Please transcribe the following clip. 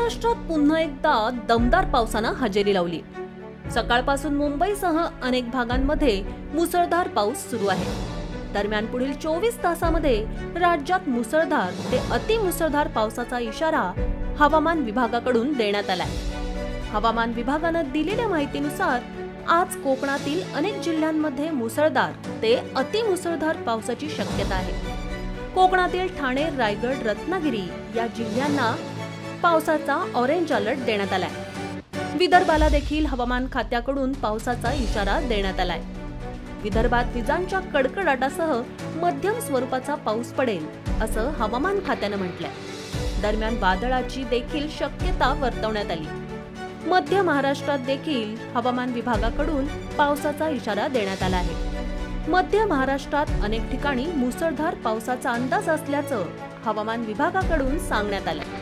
महाराष्ट्रात पुन्हा एकदा दमदार पावसानं हजेरी लावली। सकाळपासून मुंबईसह अनेक भागांमध्ये मुसळधार पाऊस सुरू आहे। दरम्यान पुढील 24 तासांमध्ये राज्यात मुसळधार ते अतिमुसळधार पावसाचा इशारा हवामान विभागाकडून देण्यात आलाय। हवामान विभागानं दिलेल्या माहितीनुसार आज कोकणातील अनेक जिल्ह्यांमध्ये मुसळधार ते अतिमुसळधार पावसाची शक्यता आहे। कोकणातील ठाणे, रायगड, रत्नागिरी या जिल्ह्यांना पावसाचा ऑरेंज अलर्ट देण्यात आलाय। विदर्भाला देखील हवामान खात्याकडून पावसाचा इशारा देण्यात आलाय। विदर्भात विजांच्या कडकडाटासह मध्यम स्वरूपाचा पाऊस पडेल असं हवामान खात्यानं म्हटलंय। दरम्यान वादळाची देखील शक्यता वर्तवण्यात आली। मध्य महाराष्ट्रात देखील हवामान विभागाकडून पावसाचा इशारा देण्यात आला आहे। मध्य महाराष्ट्रात अनेक ठिकाणी मुसळधार पावसाचा अंदाज असल्याचं हवामान विभागाकडून सांगण्यात आलं।